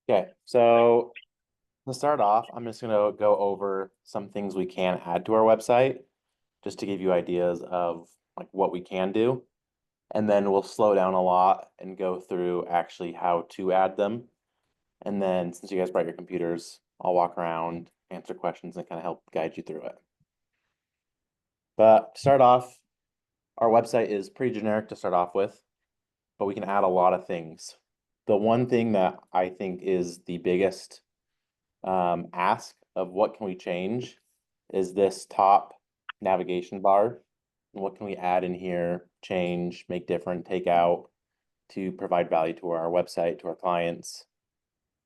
Okay, so to start off, I'm just gonna go over some things we can add to our website, just to give you ideas of like what we can do. And then we'll slow down a lot and go through actually how to add them. And then since you guys brought your computers, I'll walk around, answer questions, and kind of help guide you through it. But to start off, our website is pretty generic to start off with, but we can add a lot of things. The one thing that I think is the biggest ask of what can we change is this top navigation bar. And what can we add in here, change, make different, take out to provide value to our website, to our clients.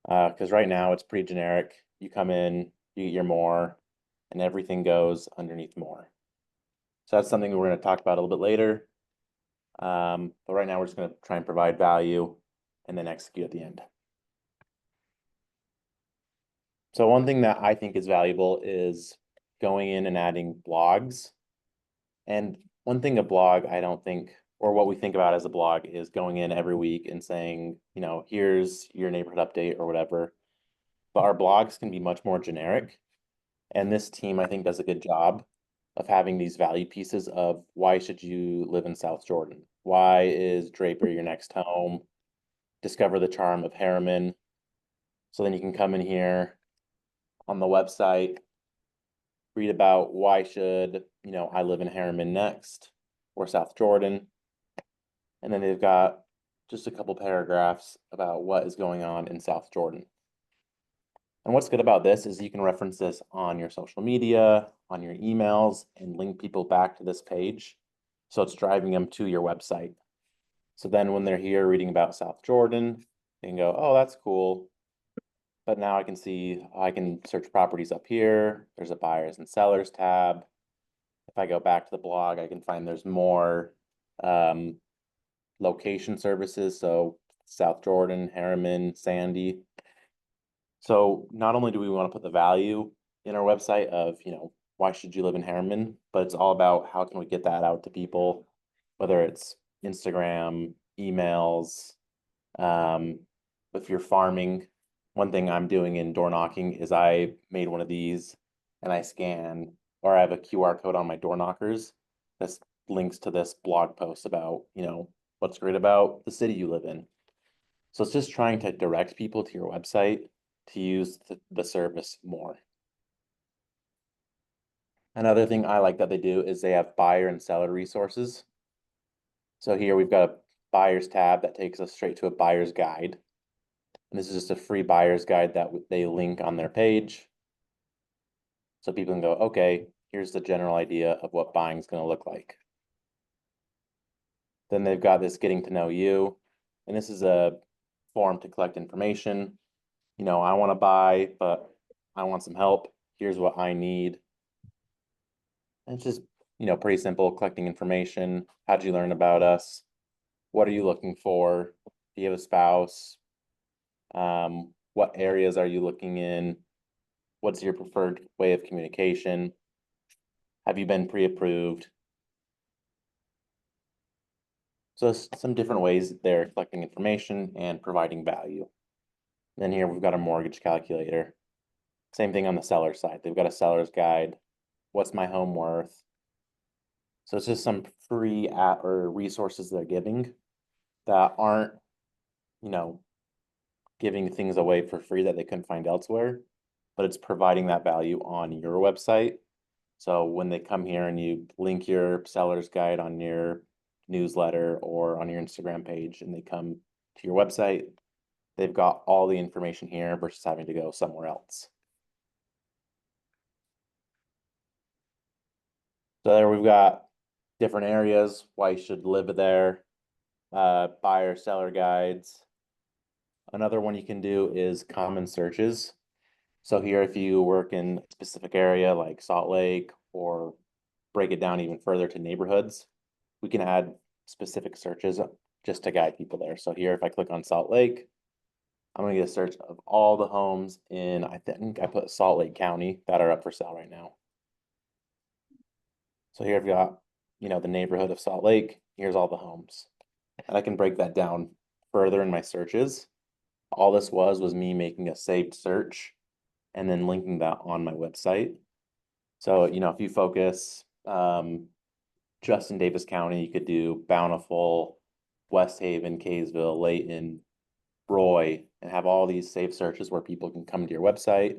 Because right now it's pretty generic. You come in, you get your more, and everything goes underneath more. So that's something we're going to talk about a little bit later. But right now we're just going to try and provide value and then execute at the end. So one thing that I think is valuable is going in and adding blogs. And one thing a blog, I don't think, or what we think about as a blog is going in every week and saying, here's your neighborhood update or whatever. But our blogs can be much more generic. And this team, I think, does a good job of having these value pieces of why should you live in South Jordan? Why is Draper your next home? Discover the charm of Harriman. So then you can come in here on the website, read about why should, I live in Harriman next or South Jordan. And then they've got just a couple paragraphs about what is going on in South Jordan. And what's good about this is you can reference this on your social media, on your emails, and link people back to this page. So it's driving them to your website. So then when they're here reading about South Jordan, they can go, oh, that's cool. But now I can see, I can search properties up here. There's a buyers and sellers tab. If I go back to the blog, I can find there's more um, location services. So South Jordan, Harriman, Sandy. So not only do we want to put the value in our website of, why should you live in Harriman, but it's all about how can we get that out to people, whether it's Instagram, emails, if you're farming. One thing I'm doing in door knocking is I made one of these and I scan, or I have a QR code on my door knockers that links to this blog post about, what's great about the city you live in. So it's just trying to direct people to your website to use the service more. Another thing I like that they do is they have buyer and seller resources. So here we've got a buyer's tab that takes us straight to a buyer's guide. And this is just a free buyer's guide that they link on their page. So people can go, okay, here's the general idea of what buying is going to look like. Then they've got this getting to know you. And this is a form to collect information. I want to buy, but I want some help. Here's what I need. And it's just, pretty simple collecting information. How'd you learn about us? What are you looking for? Do you have a spouse? What areas are you looking in? What's your preferred way of communication? Have you been pre-approved? So some different ways they're collecting information and providing value. Then here we've got a mortgage calculator. Same thing on the seller side. They've got a seller's guide. What's my home worth? So it's just some free app or resources they're giving that aren't, you know, giving things away for free that they couldn't find elsewhere, but it's providing that value on your website. So when they come here and you link your seller's guide on your newsletter or on your Instagram page and they come to your website, they've got all the information here versus having to go somewhere else. So there we've got different areas, why you should live there, buyer seller guides. Another one you can do is common searches. So here, if you work in a specific area like Salt Lake or break it down even further to neighborhoods, we can add specific searches just to guide people there. So here, if I click on Salt Lake, I'm gonna get a search of all the homes in, I think I put Salt Lake County that are up for sale right now. So here I've got, the neighborhood of Salt Lake, here's all the homes. And I can break that down further in my searches. All this was me making a saved search and then linking that on my website. So, you know, if you focus just in Davis County, you could do Bountiful, West Haven, Kaysville, Layton, Roy, and have all these saved searches where people can come to your website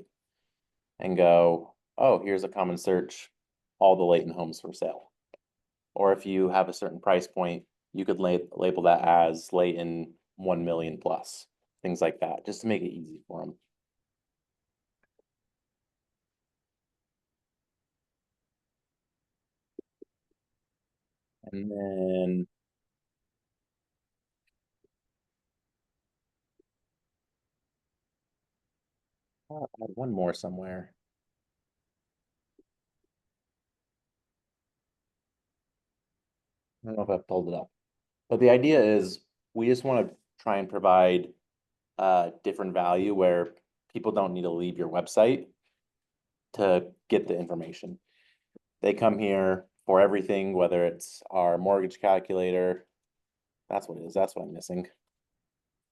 and go, oh, here's a common search, all the Layton homes for sale. Or if you have a certain price point, you could label that as Layton 1 million plus, things like that, just to make it easy for them. And then I had one more somewhere. I don't know if I pulled it up, but the idea is we just want to try and provide different value where people don't need to leave your website to get the information. They come here for everything, whether it's our mortgage calculator. That's what it is. That's what I'm missing.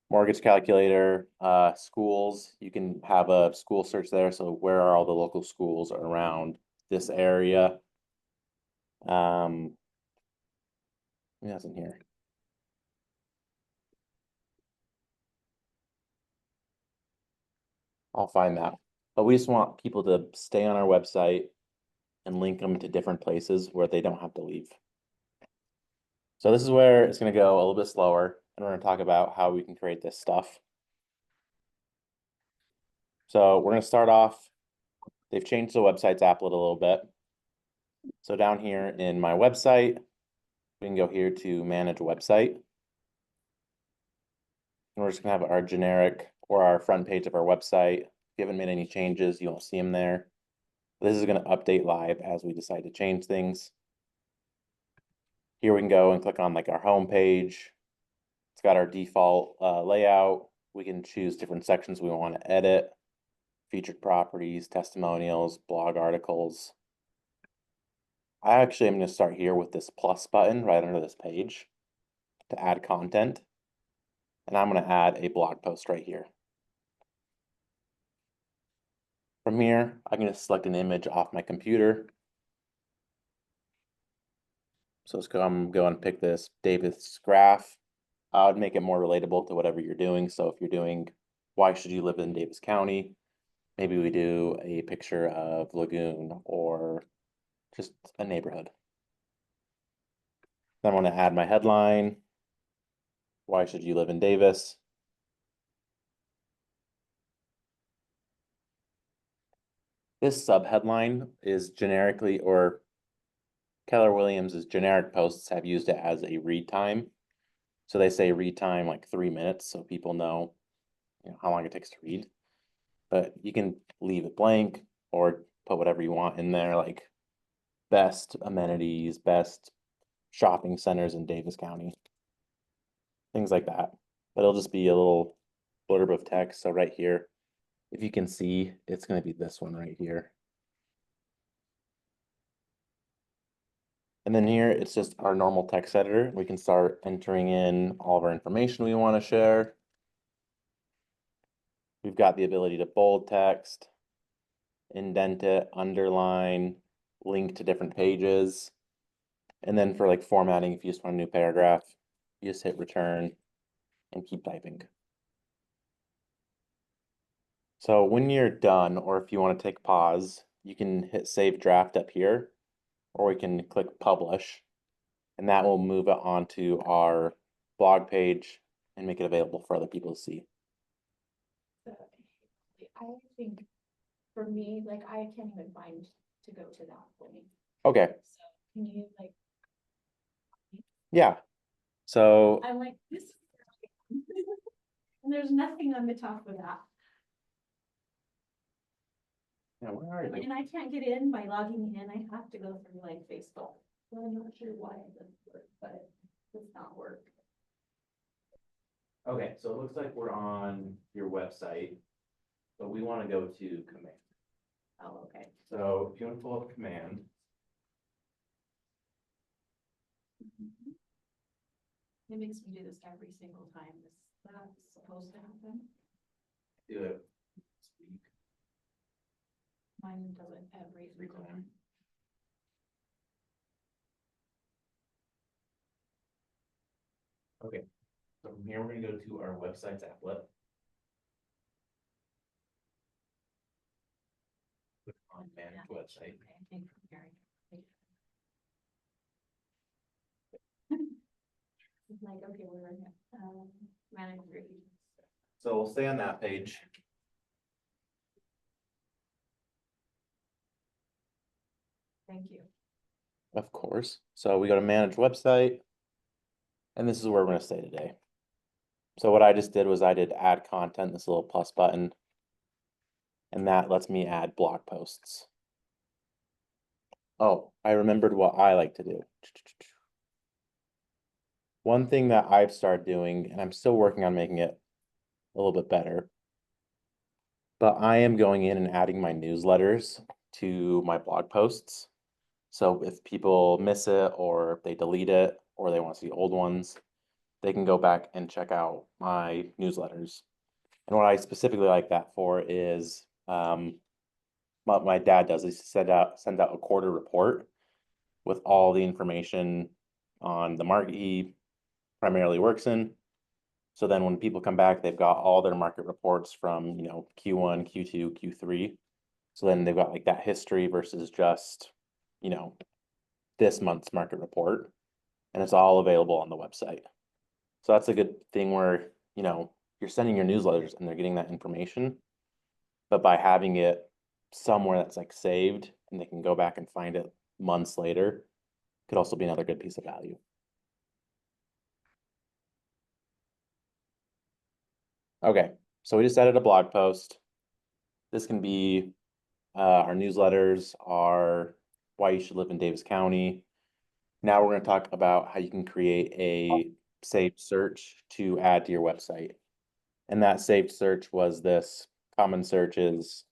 Mortgage calculator, schools, you can have a school search there. So where are all the local schools around this area? That's in here. I'll find that. But we just want people to stay on our website and link them to different places where they don't have to leave. So this is where it's going to go a little bit slower, and we're going to talk about how we can create this stuff. So we're going to start off, they've changed the website's applet a little bit. So down here in my website, we can go here to manage website. And we're just gonna have our generic or our front page of our website. If you haven't made any changes, you won't see them there. This is gonna update live as we decide to change things. Here we can go and click on like our home page. It's got our default layout. We can choose different sections we want to edit, featured properties, testimonials, blog articles. I actually am going to start here with this plus button right under this page to add content. And I'm going to add a blog post right here. From here, I'm going to select an image off my computer. So let's go, I'm going to pick this Davis graph. I would make it more relatable to whatever you're doing. So if you're doing, why should you live in Davis County? Maybe we do a picture of Lagoon or just a neighborhood. Then I want to add my headline. Why should you live in Davis? This subheadline is generically, or Keller Williams' generic posts have used it as a read time. So they say read time like 3 minutes, so people know, how long it takes to read. But you can leave it blank or put whatever you want in there, like best amenities, best shopping centers in Davis County, things like that. But it'll just be a little blurb of text. So right here, if you can see, it's going to be this one right here. And then here, it's just our normal text editor. We can start entering in all of our information we want to share. We've got the ability to bold text, indent it, underline, link to different pages. And then for like formatting, if you just want a new paragraph, you just hit return and keep typing. So when you're done, or if you want to take pause, you can hit save draft up here, or we can click publish, and that will move it onto our blog page and make it available for other people to see. I think for me, like I can't even find to go to that point. Okay, So can you like, yeah. So I'm like, this is and there's nothing on the top of that. yeah, where are you? And I can't get in by logging in. I have to go through like Facebook. Well, I'm not sure why it doesn't work, but it does not work. Okay, so it looks like we're on your website, but we want to go to command. Oh, okay. So if you want to pull up command, It makes me do this every single time. Is that supposed to happen? do it this week. Mine does it every frequently. Okay, so from here, we're gonna go to our website's applet. Click on manage website. Okay, I think from here. It's like, okay, we're in, manage readings. So we'll stay on that page. Thank you. Of course. So we go to manage website. And this is where we're gonna stay today. So what I just did was I did add content, this little plus button. And that lets me add blog posts. Oh, I remembered what I like to do. One thing that I've started doing, and I'm still working on making it a little bit better. But I am going in and adding my newsletters to my blog posts. So if people miss it or they delete it or they want to see old ones, they can go back and check out my newsletters. And what I specifically like that for is what my dad does is send out a quarter report with all the information on the market he primarily works in. So then when people come back, they've got all their market reports from, Q1, Q2, Q3. So then they've got like that history versus just, this month's market report. And it's all available on the website. So that's a good thing where, you're sending your newsletters and they're getting that information. But by having it somewhere that's like saved and they can go back and find it months later, could also be another good piece of value. Okay, so we just added a blog post. This can be our newsletters are why you should live in Davis County. Now we're going to talk about how you can create a saved search to add to your website. And that saved search was this common searches,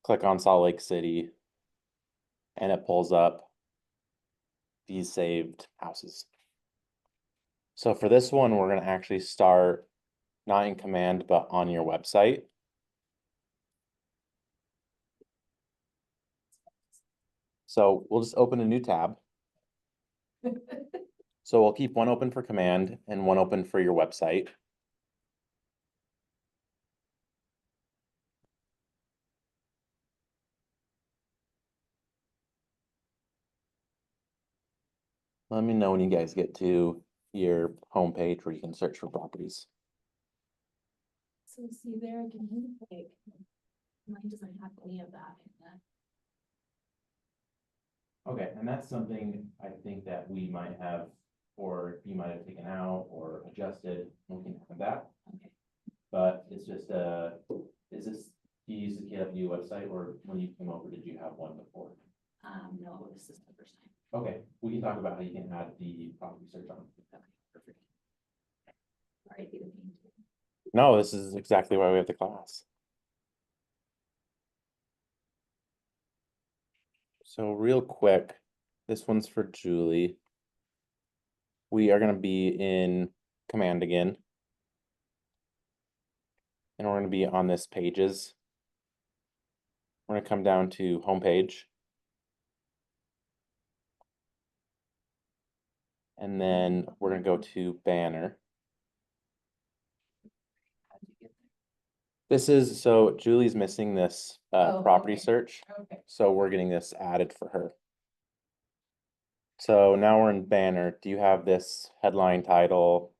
click on Salt Lake City, and it pulls up these saved houses. So for this one, we're going to actually start not in command, but on your website. So we'll just open a new tab. So we'll keep one open for command and one open for your website. Let me know when you guys get to your homepage where you can search for properties. So see there, can you like, mine doesn't have any of that in that. Okay, and that's something I think that we might have, or you might have taken out or adjusted, we can have that. Okay. But it's just is this, do you use the KW website or when you came over, did you have one before? No, this is the first time. Okay, we can talk about how you can add the property search on. Okay, perfect. Sorry to be the pain too. No, this is exactly why we have the class. So real quick, this one's for Julie. We are going to be in command again. And we're going to be on this pages. We're going to come down to homepage. And then we're going to go to banner. How'd you get This is, so Julie's missing this Oh, property okay. search. there? Okay. So we're getting this added for her. So now we're in banner. Do you have this headline title?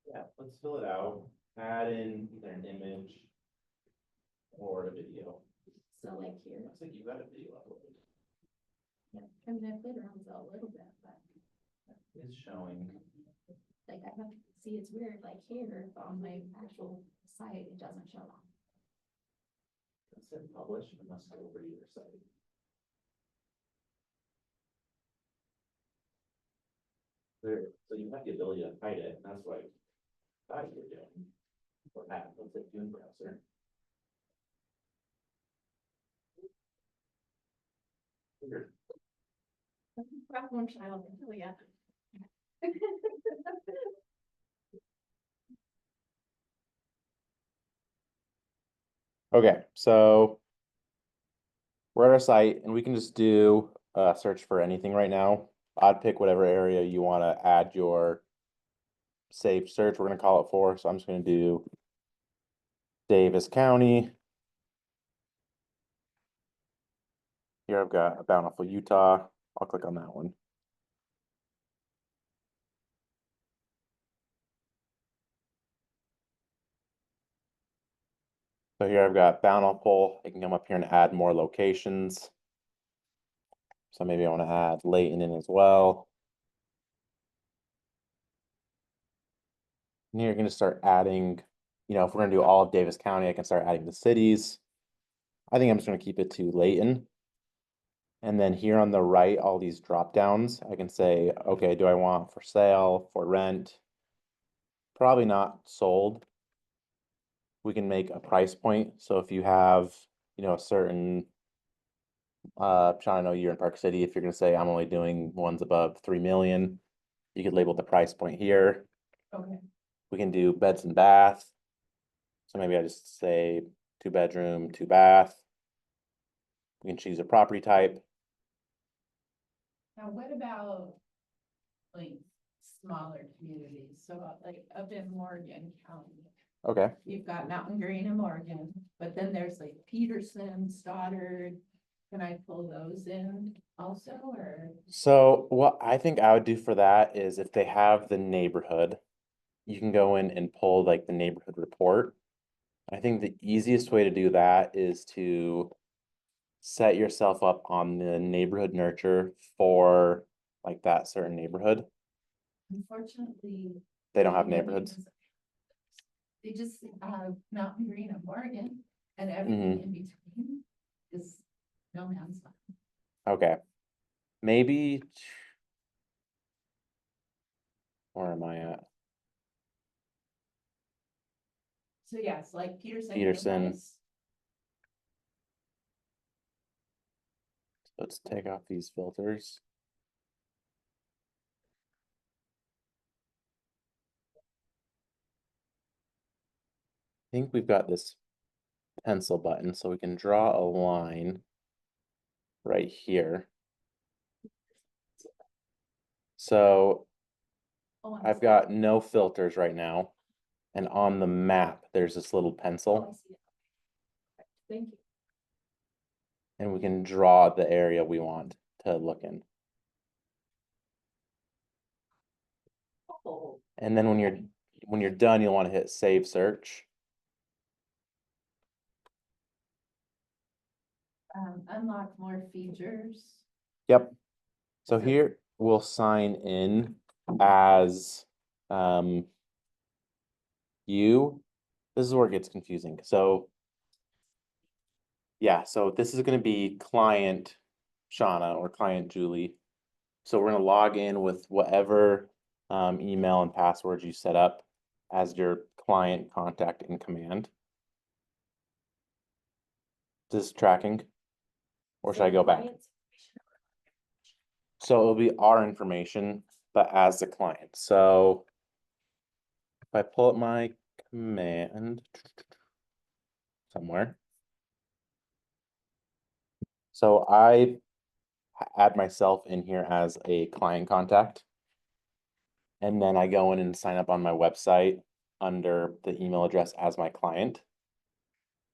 Yeah, let's fill it out. Add in either an image or a video. So like here, Looks like you got a video uploaded. yeah, I mean, I played around with it a little bit, but It's showing. like I have to see, it's weird, like here on my actual site, it doesn't show. It said publish, it must go over to your site. There, so you have the ability to hide it, and that's what I thought you were doing. Or that, let's say Dune browser. Weird. have one child, oh yeah. Okay, so we're at our site and we can just do a search for anything right now. I'd pick whatever area you want to add your saved search, we're gonna call it for, so I'm just gonna do Davis County. Here I've got Bountiful, Utah. I'll click on that one. So here I've got Bountiful. I can come up here and add more locations. So maybe I want to add Layton in as well. And here you're going to start adding, if we're going to do all of Davis County, I can start adding the cities. I think I'm just going to keep it to Layton. And then here on the right, all these drop downs, I can say, okay, do I want for sale, for rent? Probably not sold. We can make a price point. So if you have, a certain, Sean, I know you're in Park City. If you're going to say I'm only doing ones above 3 million, you could label the price point here. Okay. We can do beds and bath. So maybe I just say 2-bedroom, 2-bath. We can choose a property type. Now, what about like smaller communities? So like up in Morgan County, Okay. you've got Mountain Green and Morgan, but then there's like Peterson, Stoddard. Can I pull those in also, or? So what I think I would do for that is if they have the neighborhood, you can go in and pull like the neighborhood report. I think the easiest way to do that is to set yourself up on the neighborhood nurture for like that certain neighborhood. Unfortunately. They don't have nobody neighborhoods. has- They just have Mountain Green and Morgan, and everything in between is no man's land. Okay. Maybe. Where am I at? So yes, like Peterson. Peterson. Illinois, Let's take off these filters. I think we've got this pencil button, so we can draw a line right here. So Oh, I'm I've sorry. got no filters right now. And on the map, there's this little Oh, I pencil, see it. Okay, thank you. and we can draw the area we want to look in. Oh, And then when you're done, you'll want to hit save search. Unlock more features. Yep. So So- here we'll sign in as you. This is where it gets confusing. So yeah, so this is going to be client Shauna or client Julie. So we're going to log in with whatever email and passwords you set up as your client contact in command. Is this tracking? Or should I go back? client's So it'll be our information, but as the client. So if I pull up my command somewhere. So I add myself in here as a client contact. And then I go in and sign up on my website under the email address as my client.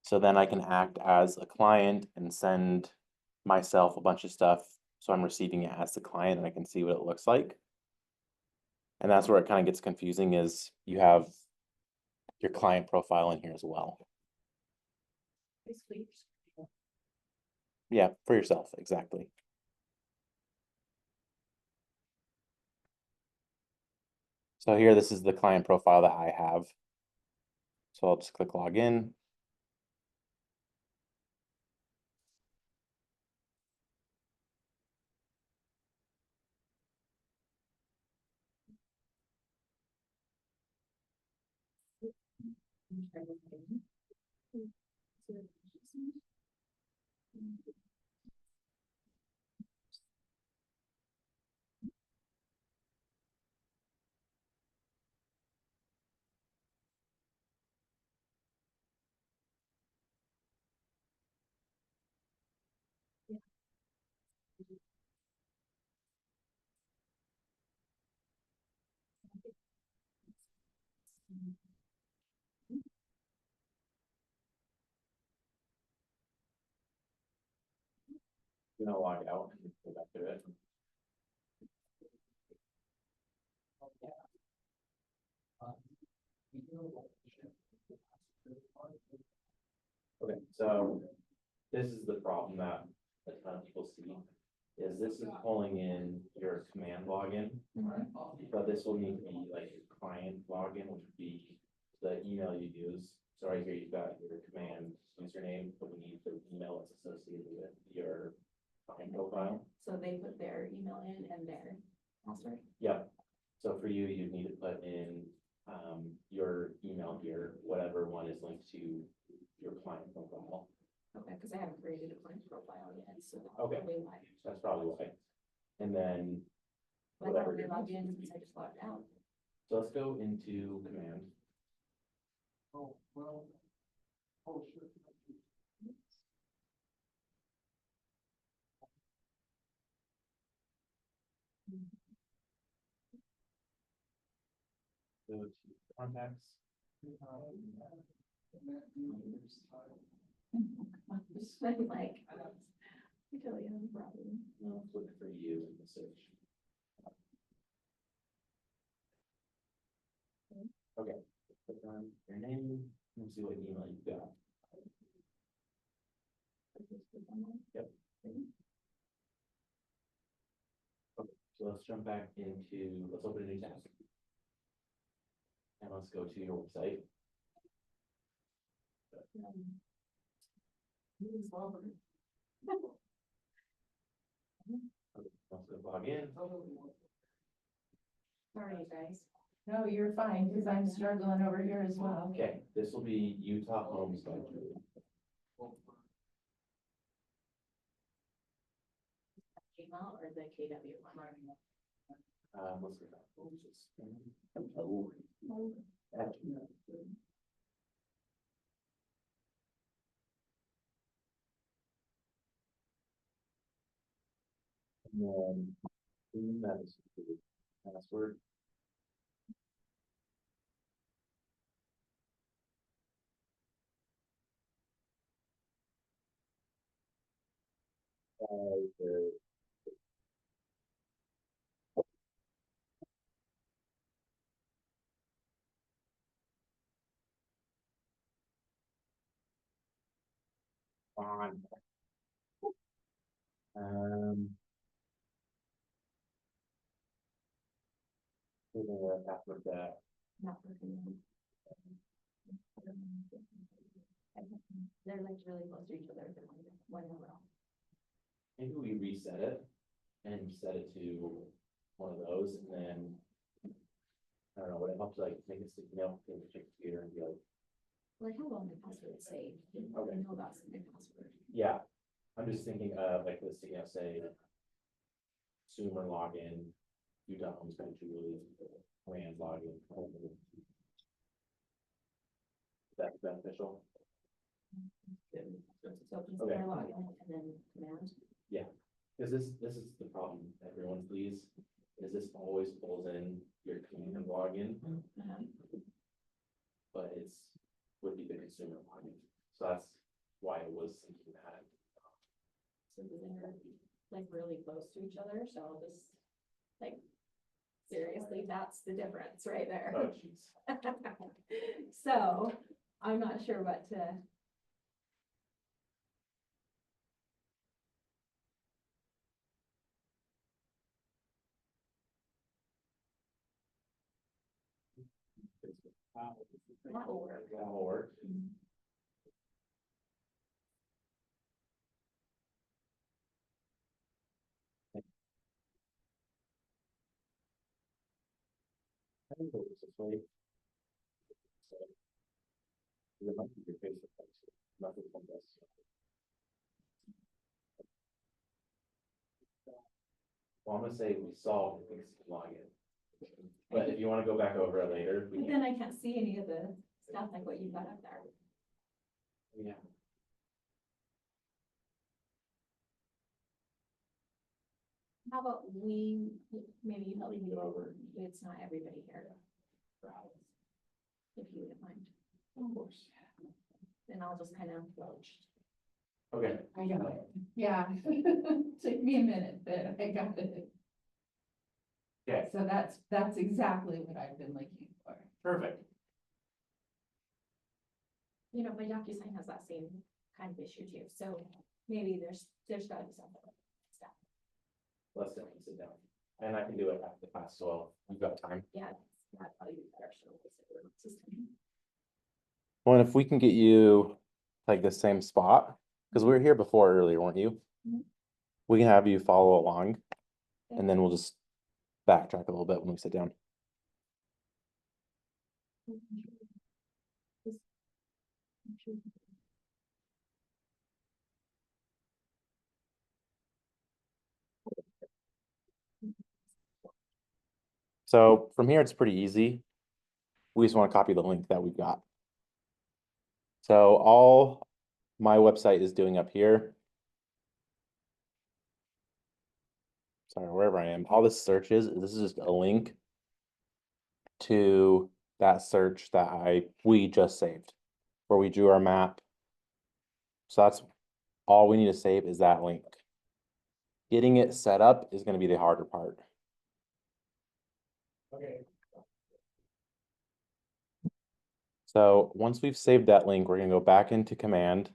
So then I can act as a client and send myself a bunch of stuff. So I'm receiving it as the client and I can see what it looks like. And that's where it kind of gets confusing is you have your client profile in here as well. basically- Yeah, for yourself, exactly. So here, this is the client profile that I have. So I'll just click login. Gonna log out and go back to it. Okay, so this is the problem that a ton of people see, is this is pulling in your command login, but this will need to be like your client login, which would be the email you use. So right here, you've got your command username, but we need the email that's associated with your client profile. So they put their email in and their password. Yep. So for you, you'd need to put in your email here, whatever one is linked to your client profile. Okay, because I haven't created a client profile yet, so. that's Okay. probably why. That's probably why. And then, But I whatever. haven't logged in since I just logged out. So let's go into command. Oh, well. Oh, sure. Go to contacts. Just like, I tell you, I'm problem. No, it's looking for you in the search. Okay, click on your name, and see what email you've got. Yep. Okay, so let's jump back into, let's open a new tab. And let's go to your website. Okay, let's go log in. Sorry, you guys. No, you're fine, because I'm struggling over here as well. Okay, this will be Utah Homes by Julie. Gmail or the KW one? Let's go back. Oh. And then, that is the password. The on. The password that, Not working. They're like really close to each other. They're one in a row. maybe we reset it and set it to one of those and then. I don't know, would it help to like make a sticky note, take a computer and be like, Well, I have all my passwords saved. I Okay. know that's my password. yeah. I'm just thinking of like this, you know, say. Consumer login, Utah Homes by Julie, command login. That's beneficial. So consumer Okay. login and then command. Cause this is the problem, everyone please, is this always pulls in your command login, but it's would be the consumer login. So that's why I was thinking that. So they're like really close to each other, so I'll just like, seriously, that's the difference right there. Oh, jeez. So I'm not sure what to. That will work. That'll work. I think it was this way. So, it might be your Facebook page, nothing from this. Well, I'm gonna say we solved the fixed login. But if you wanna go back over it later, we But can. then I can't see any of the stuff like what you've got up there. Yeah. How about we, maybe you help me go over, it's not everybody here. If you wouldn't mind. Of course. Then I'll just kind of Okay. I got it. Yeah. Took me a minute, but I got it. Okay. So that's exactly what I've been looking for. Perfect. You know, my DocuSign has that same kind of issue too, so maybe there's gotta be something. Step. Let's definitely sit down. And I can do it after the class as well. We've got time. Yeah, that'd probably be better. So we'll just do it system. Well, and if we can get you like the same spot, because we were here before earlier, weren't you? Mhm. We can have you follow along and then we'll just backtrack a little bit when we sit down. So from here, it's pretty easy. We just want to copy the link that we've got. So all my website is doing up here. Sorry, wherever I am, all this search is, this is just a link to that search that we just saved, where we drew our map. So that's all we need to save is that link. Getting it set up is gonna be the harder part. Okay. So once we've saved that link, we're gonna go back into command.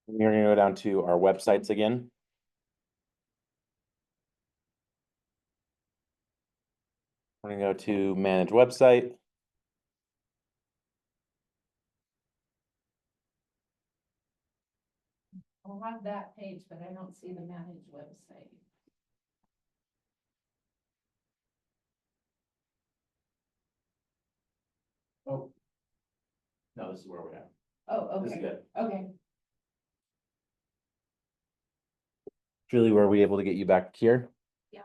We're gonna go down to our websites again. We're gonna go to manage website. I'll have that page, but I don't see the managed website. Oh. No, this is where we're at. Oh, This is okay, good. okay. Julie, were we able to get you back here? Yeah.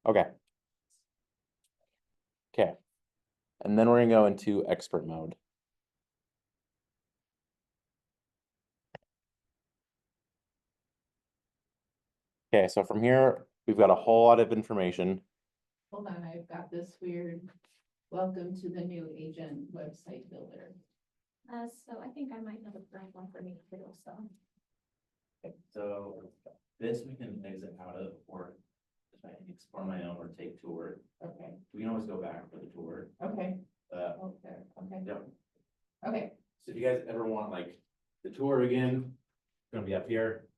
Okay. Okay. And then we're gonna go into expert mode. Okay, so from here, we've got a whole lot of information. Hold on, I've got this weird, welcome to the new agent website builder. So I think I might have a blank one for me to do, so. So this we can exit out of, or if I can explore my own or take tour. Okay, We can always go back for the tour. okay, Okay. okay, Yep. okay. So if you guys ever want like the tour again, it's gonna be up here.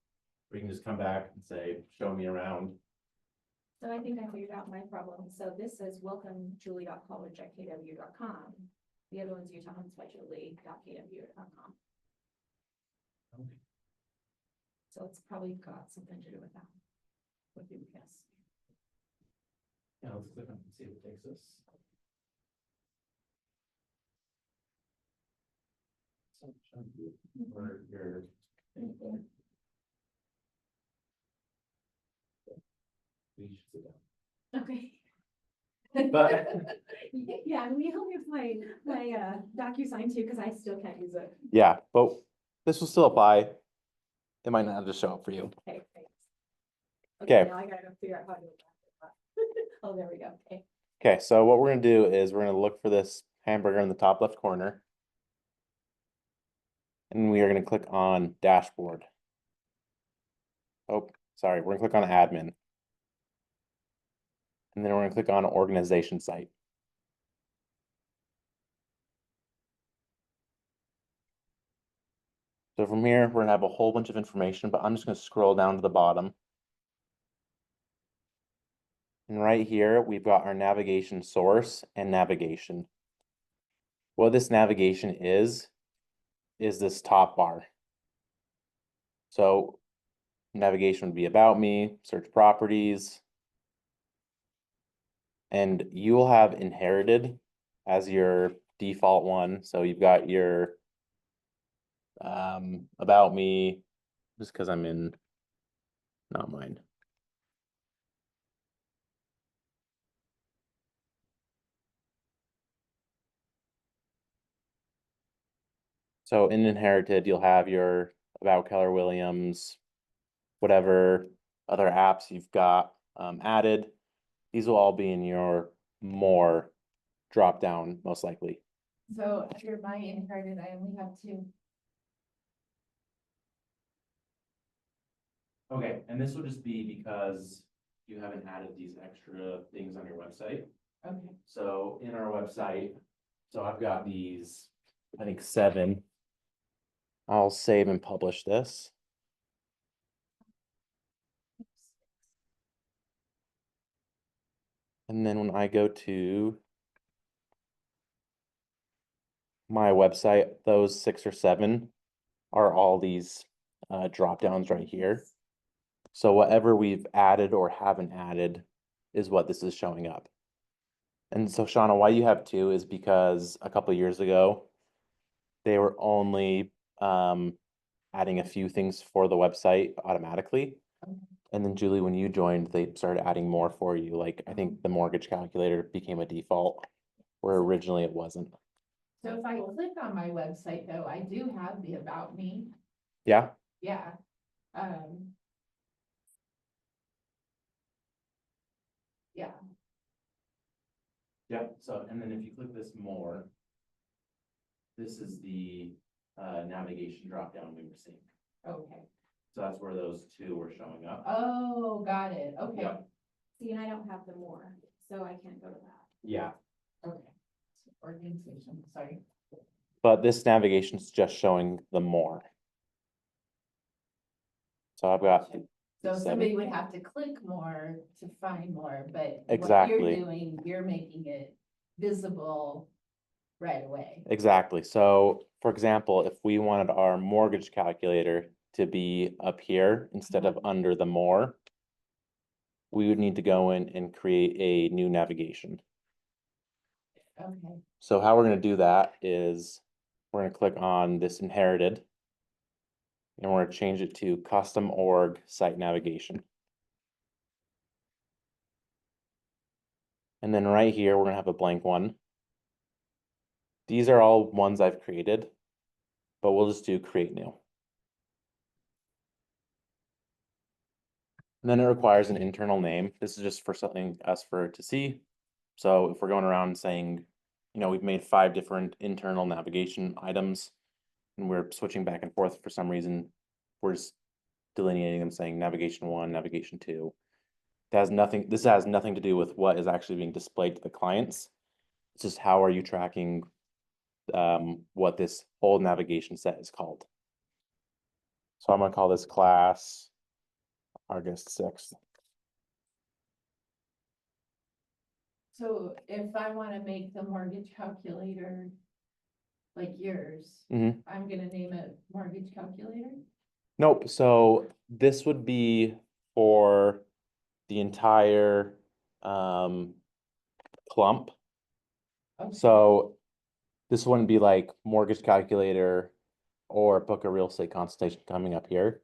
We can just come back and say, show me around. So I think I figured out my problem. So this is welcomejulie.college@kw.com. The other one's utahhuntbyjulie.kw.com. Okay. So it's probably got something to do with that. What do you guess? Yeah, let's click on and see if it takes us. Or your. We should sit down. Okay. But Yeah, will you help me with my DocuSign too, because I still can't use it. yeah, but this will still apply. It might not just show up for you. Okay, thanks. Okay. Now I gotta figure out how to do that. Oh, there we go. Okay. Okay, so what we're gonna do is we're gonna look for this hamburger in the top left corner. And we are gonna click on dashboard. Oh, sorry, we're gonna click on admin. And then we're gonna click on organization site. So from here, we're gonna have a whole bunch of information, but I'm just gonna scroll down to the bottom. And right here, we've got our navigation source and navigation. What this navigation is this top bar. So navigation would be about me, search properties. And you will have inherited as your default one. So you've got your about me, just because I'm in, not mine. So in inherited, you'll have your about Keller Williams, whatever other apps you've got added. These will all be in your more drop down, most likely. So under my inherited, I only have two. Okay, and this will just be because you haven't added these extra things on your website. Okay. So in our website, so I've got these, I think 7. I'll save and publish this. And then when I go to my website, those 6 or 7 are all these drop downs right here. So whatever we've added or haven't added is what this is showing up. And so Shauna, why you have 2 is because a couple years ago, they were only adding a few things for the website automatically. Okay. And then Julie, when you joined, they started adding more for you. Like I think the mortgage calculator became a default where originally it wasn't. So if I click on my website though, I do have the about me, Yeah, yeah. Yeah, yep. So, and then if you click this more, this is the navigation drop down we were seeing. okay. So that's where those 2 were showing up. Oh, got it, okay, Yep. See, and I don't have the more, so I can't go to that. Yeah. okay. Organization, sorry. But this navigation is just showing the more. So I've got So 7. somebody would have to click more to find more, but what Exactly. you're doing, you're making it visible right away. Exactly. So for example, if we wanted our mortgage calculator to be up here instead of under the more, we would need to go in and create a new navigation. Okay, So how we're going to do that is we're going to click on this inherited and we're going to change it to custom org site navigation. And then right here, we're going to have a blank one. These are all ones I've created, but we'll just do create new. And then it requires an internal name. This is just for something us for to see. So if we're going around saying, you know, we've made 5 different internal navigation items and we're switching back and forth for some reason, we're just delineating them saying navigation 1, navigation 2. This has nothing to do with what is actually being displayed to the clients. It's just how are you tracking what this whole navigation set is called. So I'm gonna call this class August 6th. so if I wanna make the mortgage calculator like yours, Mhm. I'm gonna name it mortgage calculator? Nope, so this would be for the entire clump. Okay. So this wouldn't be like mortgage calculator or book a real estate consultation coming up here.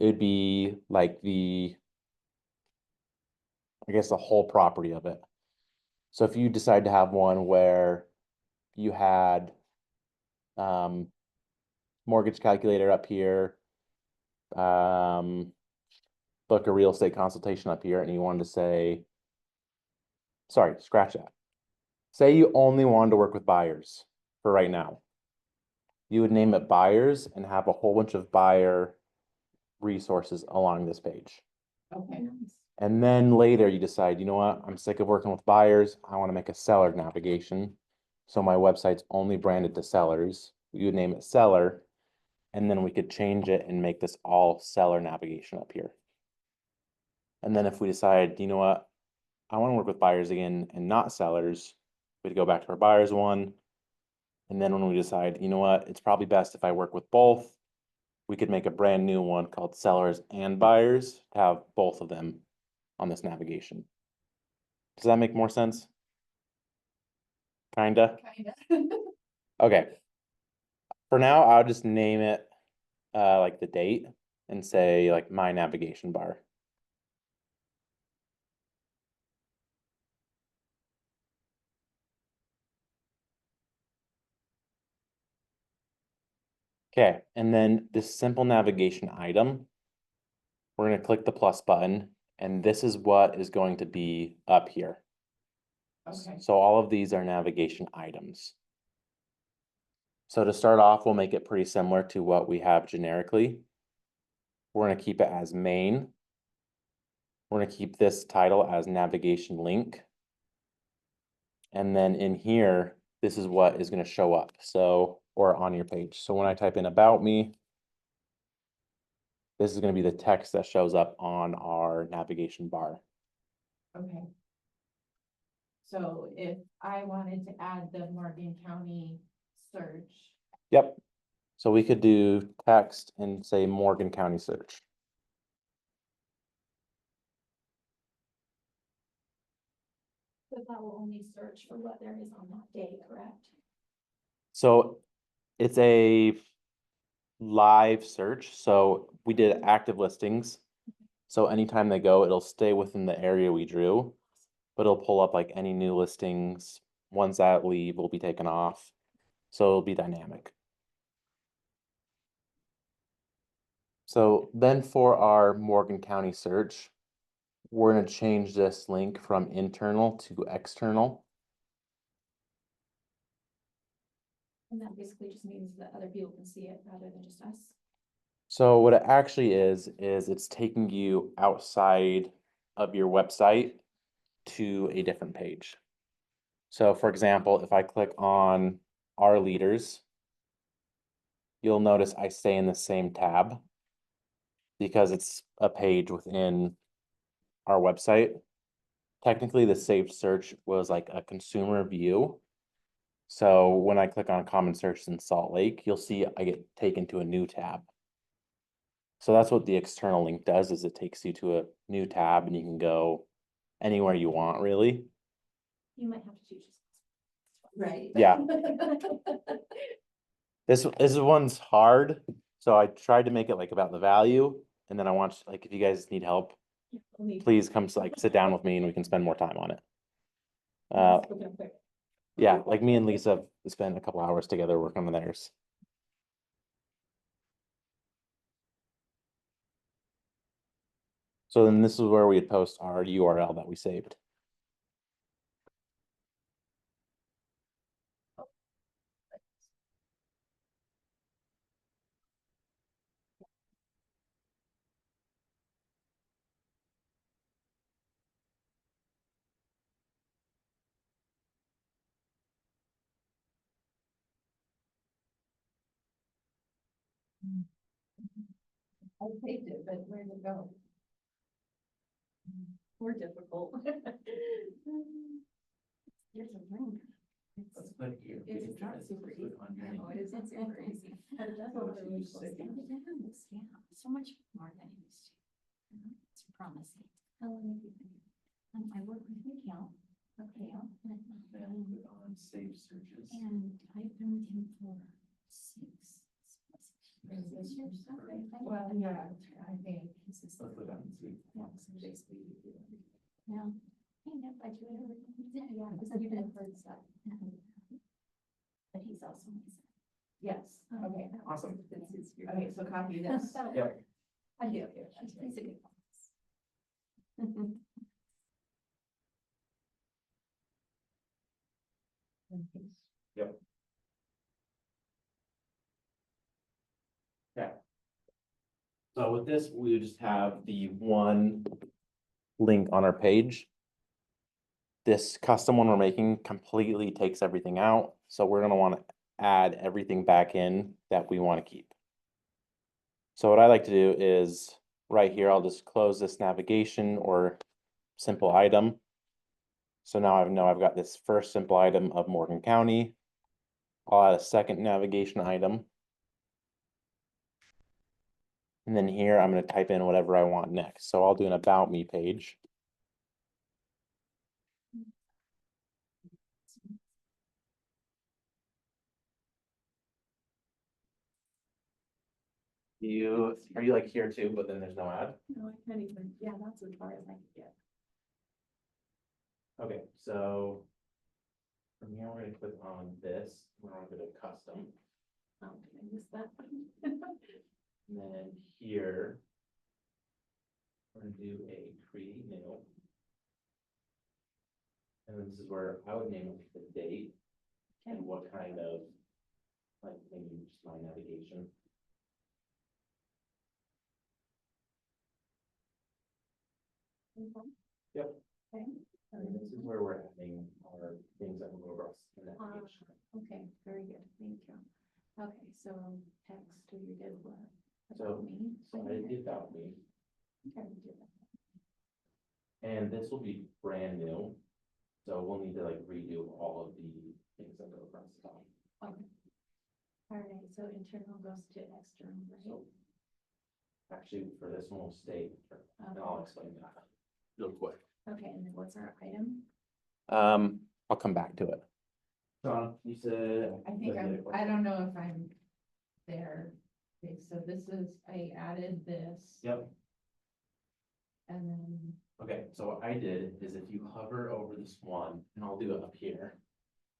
It would be like I guess the whole property of it. So if you decide to have one where you had mortgage calculator up here, book a real estate consultation up here, and you wanted to say, sorry, scratch that. Say you only wanted to work with buyers for right now. You would name it buyers and have a whole bunch of buyer resources along this page. Okay, And then later you decide, you know what, I'm sick of working with buyers. I want to make a seller navigation. So my website's only branded to sellers. You would name it seller. And then we could change it and make this all seller navigation up here. And then if we decide, you know what, I want to work with buyers again and not sellers, we'd go back to our buyers one. And then when we decide, you know what, it's probably best if I work with both, we could make a brand new one called sellers and buyers to have both of them on this navigation. Does that make more sense? Kinda? kinda. Okay. For now, I'll just name it like the date and say like my navigation bar. Okay, and then this simple navigation item. We're gonna click the plus button, and this is what is going to be up here. Okay, So all of these are navigation items. So to start off, we'll make it pretty similar to what we have generically. We're gonna keep it as main. We're gonna keep this title as navigation link. And then in here, this is what is gonna show up, so, or on your page. So when I type in about me, this is gonna be the text that shows up on our navigation bar. okay. So if I wanted to add the Morgan County search, Yep. So we could do text and say Morgan County search. But that will only search for what there is on that day, correct? So it's a live search. So we did active listings. So anytime they go, it'll stay within the area we drew, but it'll pull up like any new listings. Ones that leave will be taken off. So it'll be dynamic. So then for our Morgan County search, we're gonna change this link from internal to external. And that basically just means that other people can see it rather than just us. So what it actually is it's taking you outside of your website to a different page. So for example, if I click on our leaders, you'll notice I stay in the same tab because it's a page within our website. Technically, the saved search was like a consumer view. So when I click on common search in Salt Lake, you'll see I get taken to a new tab. So that's what the external link does, is it takes you to a new tab and you can go anywhere you want, really. You might have to choose. right? Yeah. This one's hard, so I tried to make it like about the value, and then I want, like, if you guys need help, please come like sit down with me and we can spend more time on it. Yeah, like me and Lisa have spent a couple hours together working on theirs. So then this is where we'd post our URL that we saved. I saved it, but where'd it go? More difficult. Here's a link. It's not super easy. No, it isn't super easy. But it does look really close. Yeah, so much more than I used to. It's promising. How long have you been? I work with an account. Okay. On save searches. And I've been with him for 6 years. Well, yeah, I think. This is- Let's look on and see. Yeah, so basically, yeah. Hey, no, I do everything. Yeah, because you've been heard stuff. But he's also my son. Yes, okay, Awesome. okay, so copy this. That'll Yep. work. I do. He's a good boss. Yep. Okay. So with this, we just have the one link on our page. This custom one we're making completely takes everything out, so we're gonna want to add everything back in that we want to keep. So what I like to do is, right here, I'll just close this navigation or simple item. So now I know I've got this first simple item of Morgan County. I'll add a second navigation item. And then here, I'm gonna type in whatever I want next. So I'll do an about me page. Are you like here too, but then there's no ad? No, I can't even, yeah, that's as far as I can get. Okay, so from here, we're gonna click on this, we're gonna go to custom. Oh, I missed that. And then here. We're gonna do a create new. And then this is where I would name it the date. And what kind of, like, maybe just my navigation. Yep. Okay. And this is where we're adding our things that will go across the navigation. Okay, very good, thank you. Okay, so text, you did what? So- About me? So I did about me, Okay, we did that. and this will be brand new. So we'll need to like redo all of the things that go across the top. Okay. All right, so internal goes to external, right? So actually, for this one, we'll stay, and I'll explain that real quick. Okay, and then what's our item? I'll come back to it. John, you said. I think I don't know if I'm there. Okay, so this is, I added this. Yep, And then, okay, so what I did is if you hover over this one, and I'll do it up here.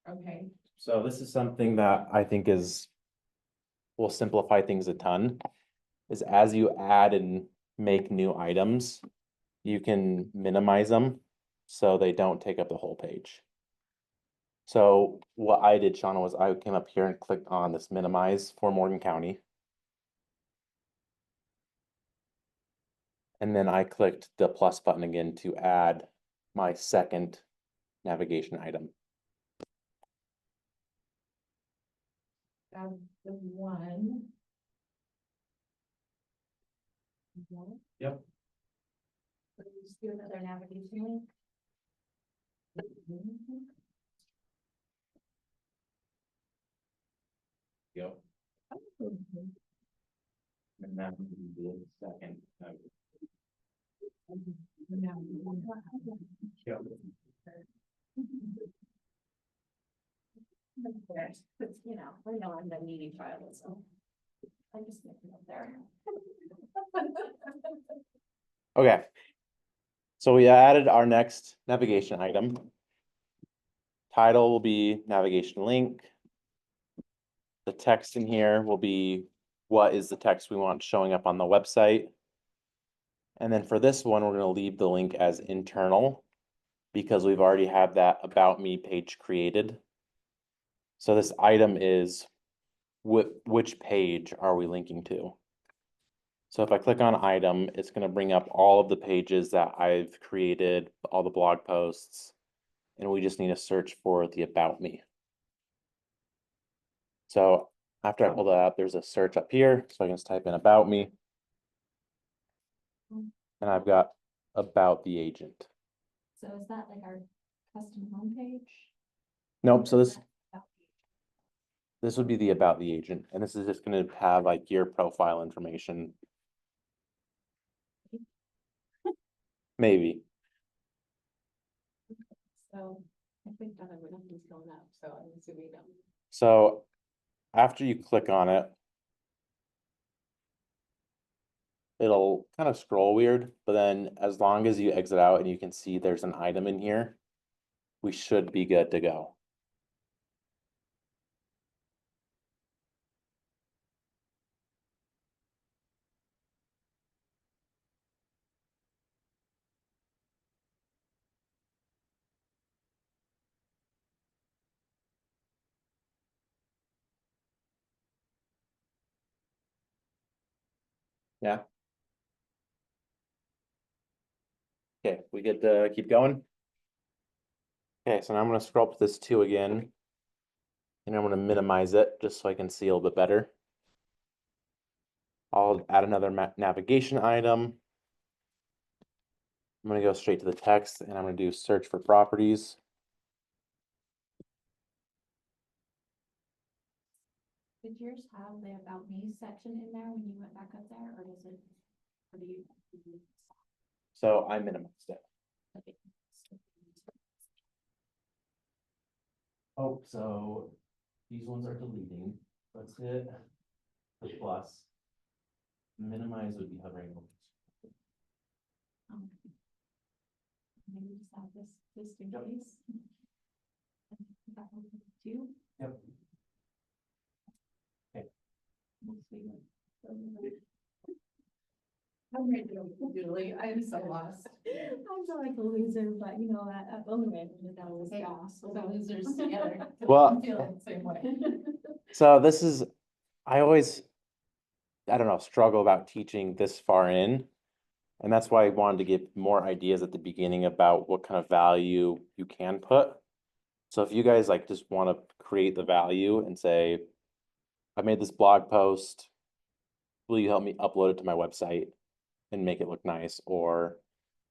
okay, So this is something that I think will simplify things a ton. Is as you add and make new items, you can minimize them so they don't take up the whole page. So what I did, Shauna, was I came up here and clicked on this minimize for Morgan County. And then I clicked the plus button again to add my second navigation item. got the one. Yep. So we just do another navigation link? Yep. And that would be the second. Yep. But, you know, I know I'm the needy child, so. I just make it up there. Okay. So we added our next navigation item. Title will be navigation link. The text in here will be what is the text we want showing up on the website. And then for this one, we're gonna leave the link as internal because we've already had that about me page created. So this item is which page are we linking to? So if I click on item, it's gonna bring up all of the pages that I've created, all the blog posts. And we just need to search for the about me. So after I pull that up, there's a search up here, so I can just type in about me. And I've got about the agent. So is that like our custom homepage? Nope, so this would be the about the agent, and this is just gonna have like your profile information. Maybe. So I think that everything's going up, so I'm assuming that. So after you click on it, it'll kind of scroll weird, but then as long as you exit out and you can see there's an item in here, we should be good to go. Yeah. Okay, we get to keep going. Okay, so now I'm gonna scroll up to this 2 again. And I'm gonna minimize it just so I can see a little bit better. I'll add another navigation item. I'm gonna go straight to the text and I'm gonna do search for properties. Did yours have the about me section in there when you went back up there, or does it? Or do you? So I minimized it. Oh, so these ones are deleting. Let's hit the plus. Minimize would be hovering over. Maybe just have this just in case. That one, 2. Yep. Okay, I'm ready to go, Julie, I am so lost. I'm so like a loser, but you know, at the limit, that was Hey, gas. so the losers together. Well- I'm feeling the same way. So this is, I always, I don't know, struggle about teaching this far in. And that's why I wanted to give more ideas at the beginning about what kind of value you can put. So if you guys like just want to create the value and say, I made this blog post, will you help me upload it to my website and make it look nice? Or,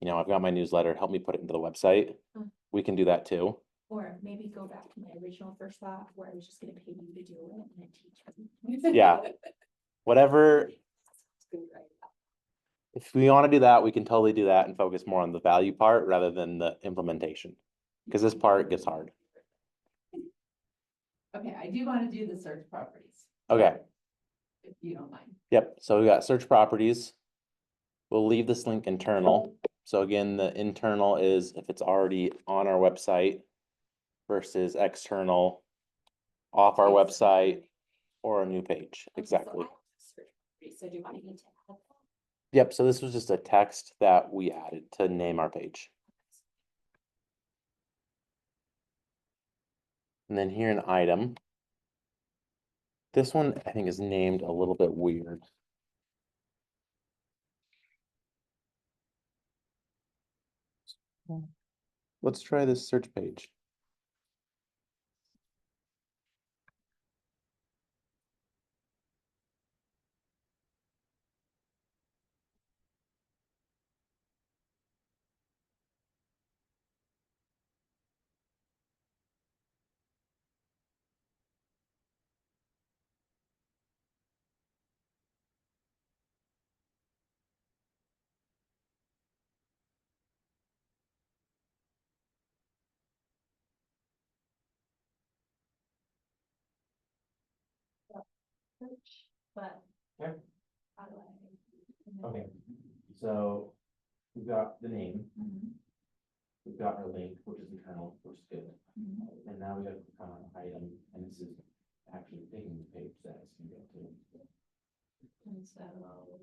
you know, I've got my newsletter, help me put it into the website. Mm. We can do that too. Or maybe go back to my original first thought where I was just gonna pay you to do it and then teach me. Yeah. Whatever, Sounds good, right? if we want to do that, we can totally do that and focus more on the value part rather than the implementation. Because this part gets hard. Okay, I do want to do the search properties, Okay, if you don't mind. yep, so we got search properties. We'll leave this link internal. So again, the internal is if it's already on our website versus external off our website or a new page, Okay, so exactly. I have a search query, so do I need to add that? Yep, so this was just a text that we added to name our page. And then here an item. This one I think is named a little bit weird. Let's try this search page. Search, but. Okay. How do I? Okay, so we've got the name, Mhm, we've got our link, which is internal, which is good. mhm. And now we got to click on item, and this is actually taking the page that it's gonna go to. And so.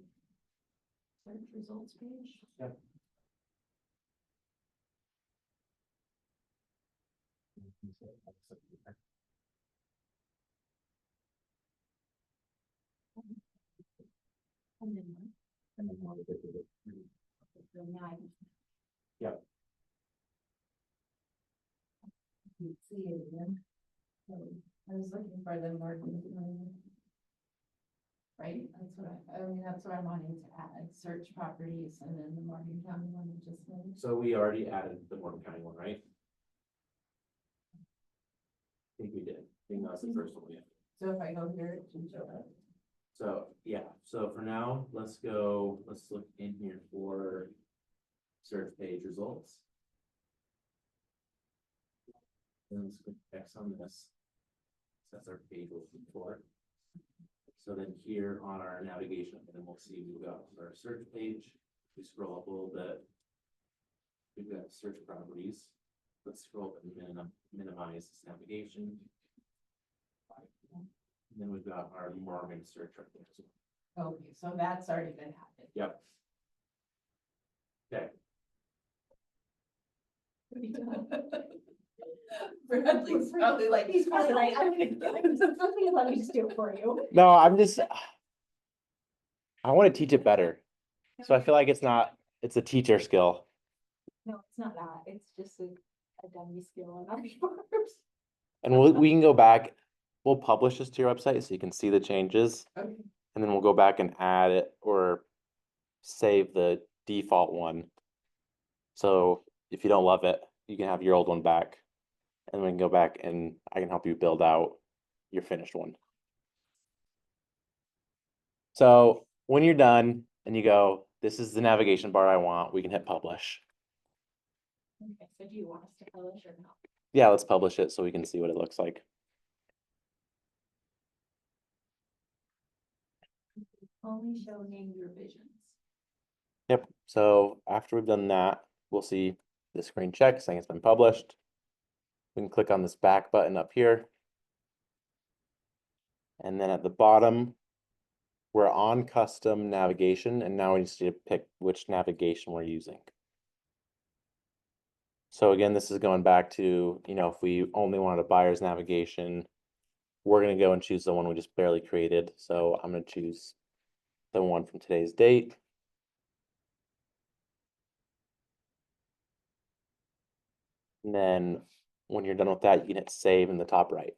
Search results page. Yep. And then. And then we'll get to it. So now I can- Yep. You see it again. So I was looking for the Morgan. Right, I mean, that's what I'm wanting to add, search properties and then the Morgan County one we just made. So we already added the Morgan County one, right? I think we did. I think that's the first one we had. So if I go here, it should show up. So, yeah, so for now, let's look in here for search page results. And let's click X on this. That's our page we're looking for. So then here on our navigation, and then we'll see we've got our search page. We scroll up a little bit. We've got search properties. Let's scroll up and minimize this navigation. And then we've got our Morgan search right there. as well. Okay, so that's already been added. Yep. Okay, Bradley's probably like. He's probably like, I'm gonna, let me just do it for you. no, I want to teach it better. So I feel like it's a teacher skill. No, it's not that, it's just a dummy skill on our part. And we can go back, we'll publish this to your website so you can see the changes. Okay. And then we'll go back and add it or save the default one. So if you don't love it, you can have your old one back. And we can go back and I can help you build out your finished one. So when you're done and you go, this is the navigation bar I want, we can hit publish. Okay, so do you want us to publish or not? Yeah, let's publish it so we can see what it looks like. Only show named revisions. Yep, so after we've done that, we'll see the screen check saying it's been published. We can click on this back button up here. And then at the bottom, we're on custom navigation and now we just need to pick which navigation we're using. So again, this is going back to, you know, if we only wanted a buyer's navigation, we're gonna go and choose the one we just barely created. So I'm gonna choose the one from today's date. And then when you're done with that, you can hit save in the top right.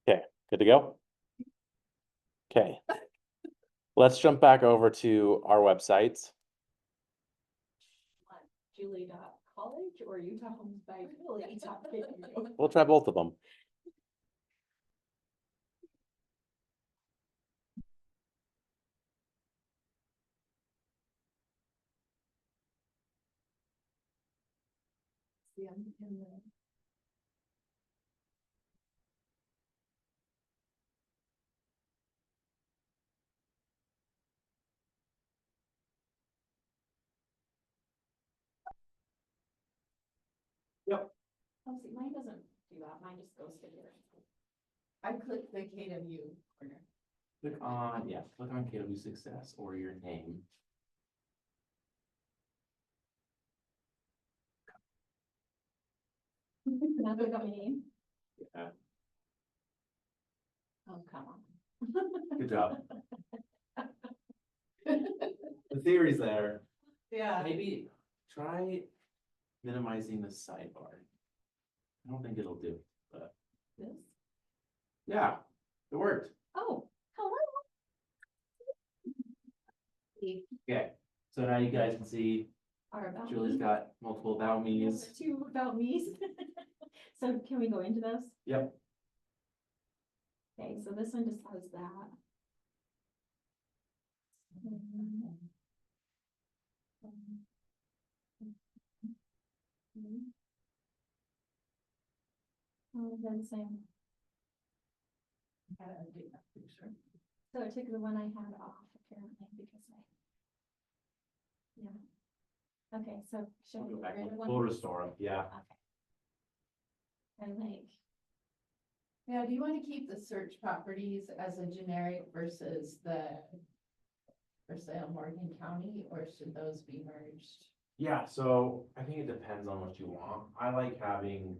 Okay, good to go? Okay. Let's jump back over to our websites. Julie.college or Utah Homes by Julie? We'll try both of them. Yeah, in the- Oh, see, mine doesn't do that. Mine just goes to here. I clicked the KW corner. Click on, yeah, click on KW Success or your name. Now we got my name. Yeah, Oh, come on. good job. The theory's there. Yeah. Maybe try minimizing the sidebar. I don't think it'll do, but This? yeah, it worked. Oh, hello. Okay, so now you guys can see Are about Julie's me. got multiple about me's. There's two about me's. So can we go into those? Yep. Okay, so this one just has that. Oh, they're the same. So it took the one I had off apparently because I. Yeah. Okay, so should We'll we go get back, rid of we'll one? restore them, yeah. Okay. And like, Yeah, do you want to keep the search properties as a generic versus the for sale Morgan County, or should those be merged? Yeah, so I think it depends on what you want. I like having,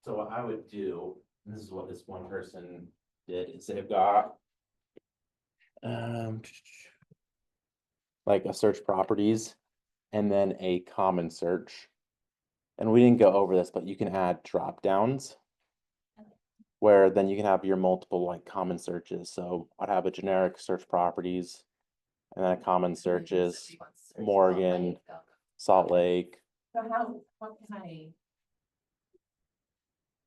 so what I would do, and this is what this one person did, is they've got, Like a search properties and then a common search. And we didn't go over this, but you can add drop downs. Where then you can have your multiple like common searches. So I'd have a generic search properties. And then a common searches, Morgan, Salt Lake. So how can I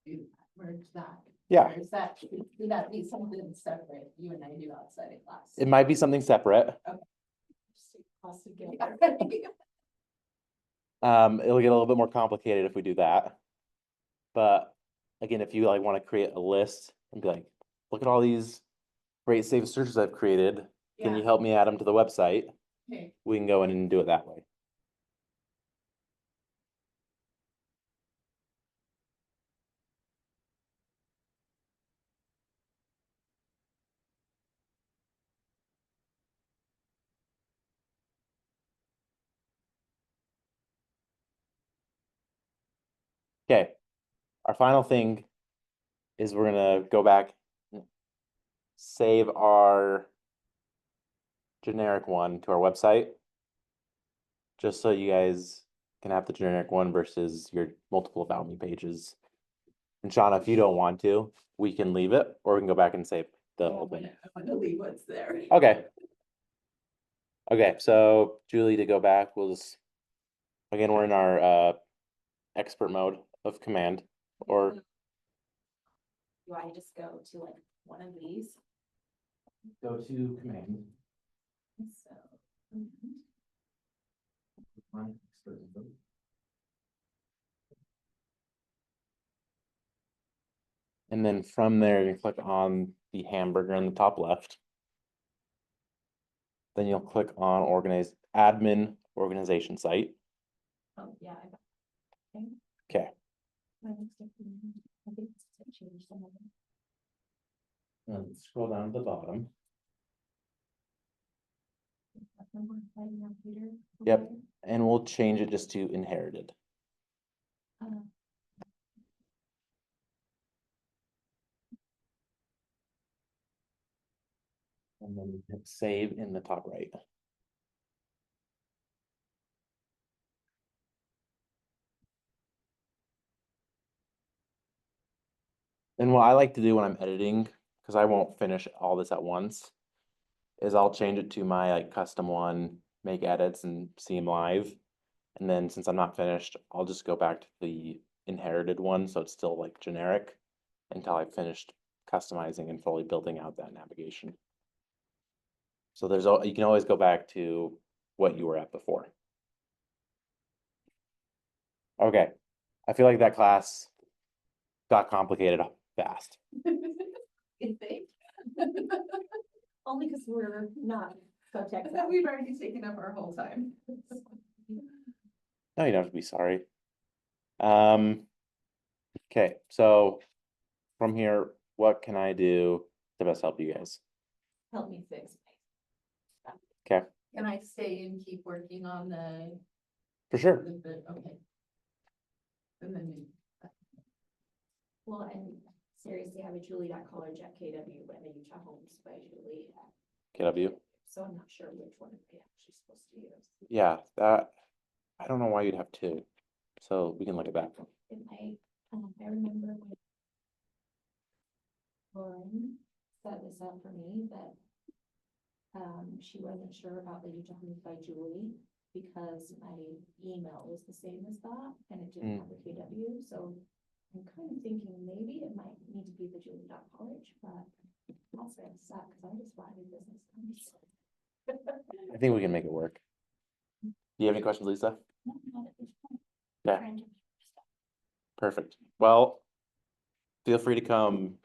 do that, merge that? Yeah, Or is that, would that be something separate you and I do outside of class? it might be something separate. Class together. It'll get a little bit more complicated if we do that. But again, if you like want to create a list and be like, look at all these great saved searches I've created. Can you Yeah. help me add them to the website? Okay. We can go in and do it that way. Okay, our final thing is we're gonna go back, save our generic one to our website. Just so you guys can have the generic one versus your multiple about me pages. And Shauna, if you don't want to, we can leave it, or we can go back and save the whole thing. I want to leave what's there. Okay. Okay, so Julie, to go back, we'll just, again, we're in our expert mode of command, or do I just go to like one of these? Go to command. So. and then from there, you click on the hamburger in the top left. Then you'll click on organize admin organization site. Oh, yeah. Okay, I think it's changed some of them. Scroll down to the bottom. Remember fighting on Peter? Yep. And we'll change it just to inherited. Uh, And then hit save in the top right. And what I like to do when I'm editing, because I won't finish all this at once, is I'll change it to my like custom one, make edits and see them live. And then since I'm not finished, I'll just go back to the inherited one, so it's still like generic until I've finished customizing and fully building out that navigation. So you can always go back to what you were at before. Okay, I feel like that class got complicated fast. You think? Only because we're not so tech. I thought we've already taken up our whole time. No, you don't have to be sorry. Okay, so from here, what can I do to best help you guys? Help me fix. Can I stay and keep working on the, For sure. okay. And then, Well, and seriously, I have a Julie.college at KW and a Utah Homes by Julie. KW. So I'm not sure which one we actually supposed to use. Yeah, that, I don't know why you'd have two. So we can look at that. It might, I remember when Lauren set this up for me, that she wasn't sure about the Utah Homes by Julie because my email was the same as that and it didn't have the KW, so I'm kind of thinking maybe it might need to be the Julie.college, but that's gonna suck because I just want new business cards. I think we can make it work. Do you have any questions, Lisa? No, not at this point. Yeah. Trying to- Perfect. Well, feel free to come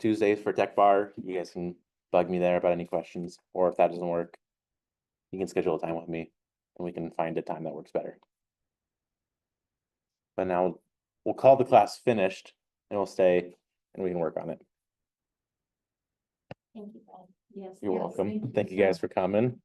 Tuesdays for Tech Bar. You guys can bug me there about any questions, or if that doesn't work, you can schedule a time with me and we can find a time that works better. But now we'll call the class finished and we'll stay and we can work on it. Thank you, Brad. Yes. You're yes, welcome. Thank you guys for coming.